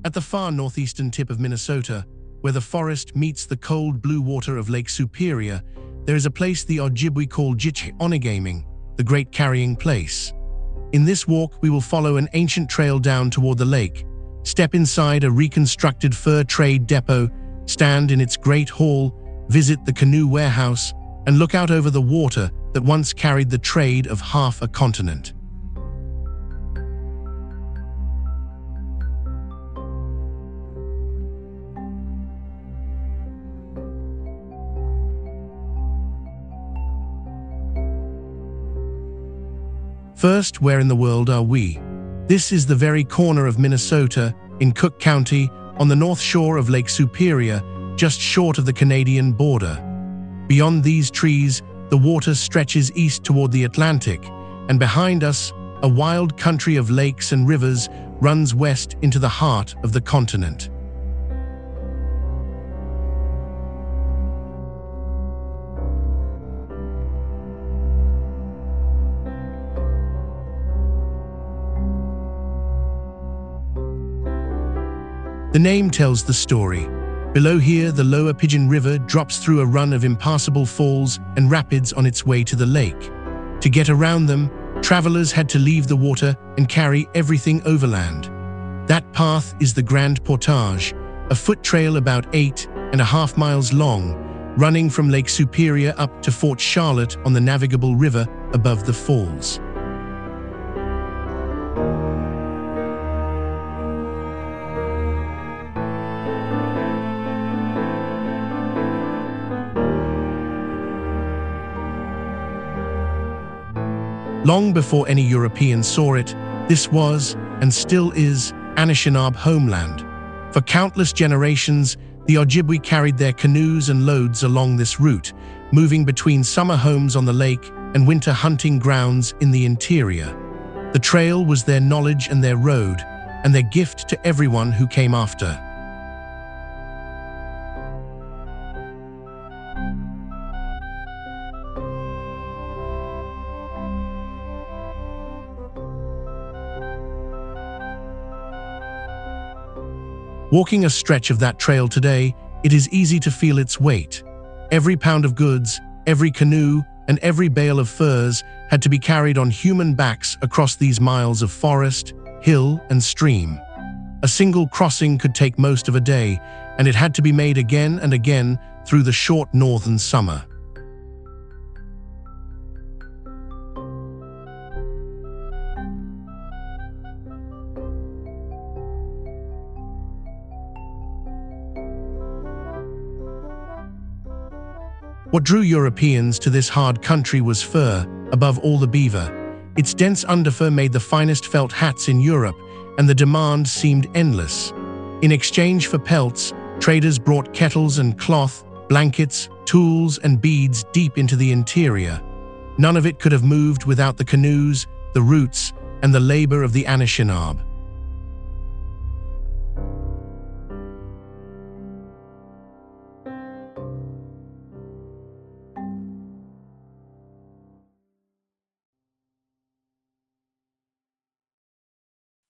At the far northeastern tip of Minnesota, where the forest meets the cold blue water of Lake Superior, there is a place the Ojibwe call Gichi Onigaming, the Great Carrying Place. In this walk, we will follow an ancient trail down toward the lake, step inside a reconstructed fur trade depot, stand in its great hall, visit the Canoe Warehouse, and look out over the water that once carried the trade of half a continent. First, where in the world are we? This is the very corner of Minnesota, in Cook County, on the north shore of Lake Superior, just short of the Canadian border. Beyond these trees, the water stretches east toward the Atlantic, and behind us, a wild country of lakes and rivers runs west into the heart of the continent. The name tells the story. Below here, the lower Pigeon River drops through a run of impassable falls and rapids on its way to the lake. To get around them, travelers had to leave the water and carry everything overland. That path is the Grand Portage, a foot trail about 8.5 miles long, running from Lake Superior up to Fort Charlotte on the navigable river above the falls. Long before any Europeans saw it, this was, and still is, Anishinaabe Homeland. For countless generations, the Ojibwe carried their canoes and loads along this route, moving between summer homes on the lake and winter hunting grounds in the interior. The trail was their knowledge and their road, and their gift to everyone who came after. Walking a stretch of that trail today, it is easy to feel its weight. Every pound of goods, every canoe, and every bale of furs had to be carried on human backs across these miles of forest, hill, and stream. A single crossing could take most of a day, and it had to be made again and again through the short northern summer. What drew Europeans to this hard country was fur, above all the beaver. Its dense underfur made the finest felt hats in Europe, and the demand seemed endless. In exchange for pelts, traders brought kettles and cloth, blankets, tools, and beads deep into the interior. None of it could have moved without the canoes, the roots, and the labor of the Anishinaabe.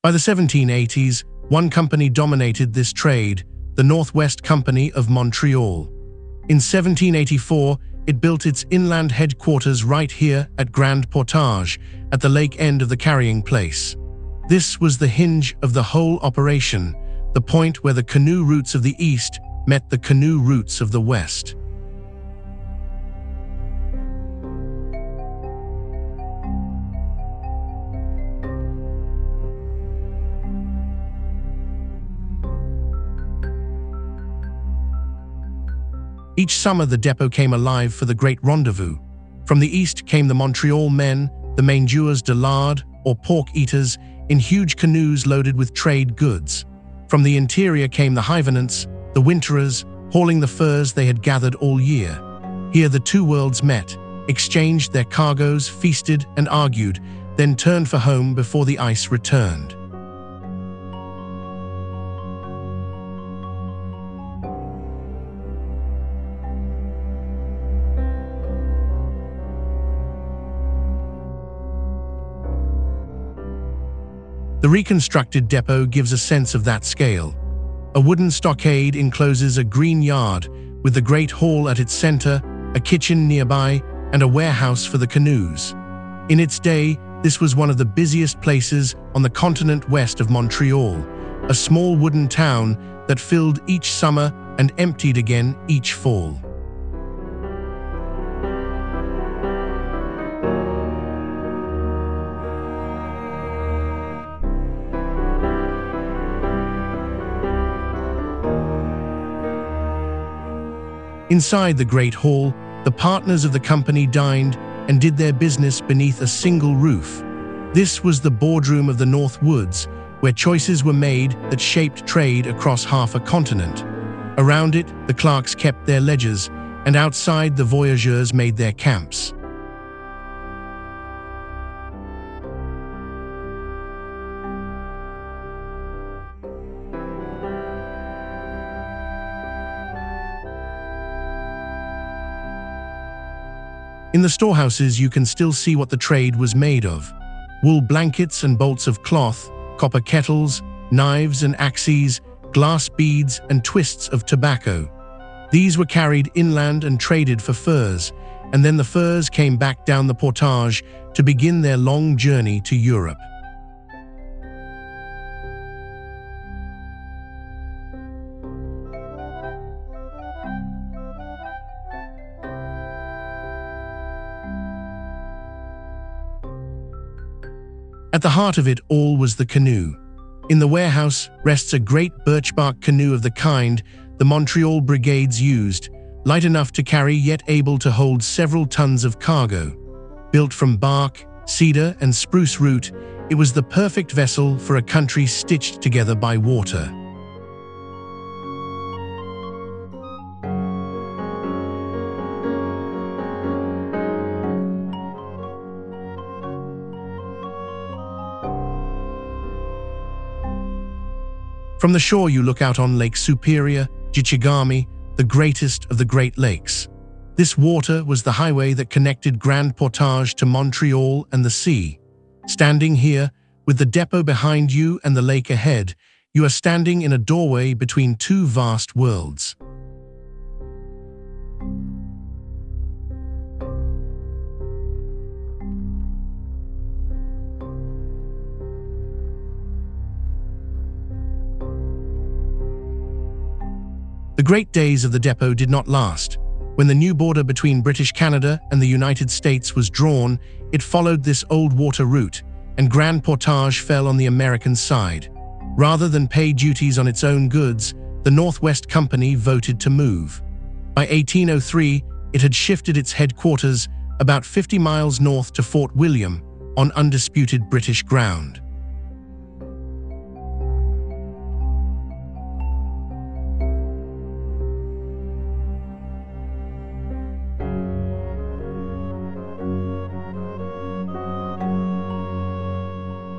By the 1780s, one company dominated this trade, the Northwest Company of Montreal. In 1784, it built its inland headquarters right here at Grand Portage, at the lake end of the carrying place. This was the hinge of the whole operation, the point where the canoe routes of the east met the canoe routes of the west. Each summer the depot came alive for the Great Rendezvous. From the east came the Montreal men, the mangeurs de lard, or pork eaters, in huge canoes loaded with trade goods. From the interior came the hivernants, the winterers, hauling the furs they had gathered all year. Here the two worlds met, exchanged their cargoes, feasted and argued, then turned for home before the ice returned. The reconstructed depot gives a sense of that scale. A wooden stockade encloses a green yard with the Great Hall at its center, a kitchen nearby, and a warehouse for the canoes. In its day, this was one of the busiest places on the continent west of Montreal, a small wooden town that filled each summer and emptied again each fall. Inside the Great Hall, the partners of the company dined and did their business beneath a single roof. This was the boardroom of the North Woods, where choices were made that shaped trade across half a continent. Around it, the clerks kept their ledgers, and outside the voyageurs made their camps. In the storehouses, you can still see what the trade was made of: wool blankets and bolts of cloth, copper kettles, knives and axes, glass beads and twists of tobacco. These were carried inland and traded for furs, and then the furs came back down the portage to begin their long journey to Europe. At the heart of it all was the canoe. In the warehouse rests a great birchbark canoe of the kind the Montreal brigades used, light enough to carry yet able to hold several tons of cargo. Built from bark, cedar, and spruce root, it was the perfect vessel for a country stitched together by water. From the shore you look out on Lake Superior, Gichi Onigaming, the greatest of the Great Lakes. This water was the highway that connected Grand Portage to Montreal and the sea. Standing here, with the depot behind you and the lake ahead, you are standing in a doorway between two vast worlds. The great days of the depot did not last. When the new border between British Canada and the United States was drawn, it followed this old water route, and Grand Portage fell on the American side. Rather than pay duties on its own goods, the Northwest Company voted to move. By 1803, it had shifted its headquarters about 50 miles north to Fort William, on undisputed British ground.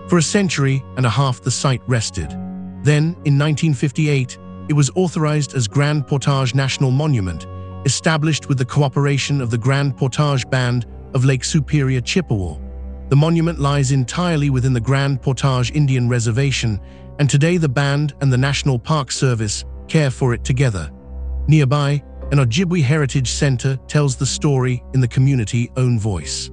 For a century and a half the site rested. Then, in 1958, it was authorized as Grand Portage National Monument, established with the cooperation of the Grand Portage Band of Lake Superior, Chippewa. The monument lies entirely within the Grand Portage Indian Reservation, and today the band and the National Park Service care for it together. Nearby, an Ojibwe Heritage Center tells the story in the community's own voice.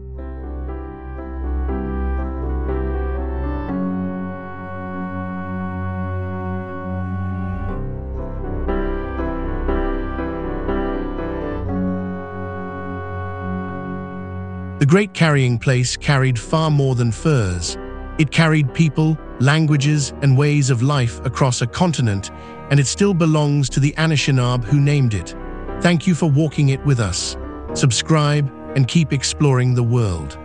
The great carrying place carried far more than furs. It carried people, languages, and ways of life across a continent, and it still belongs to the Anishinaabe who named it. Thank you for walking it with us. Subscribe and keep exploring the world.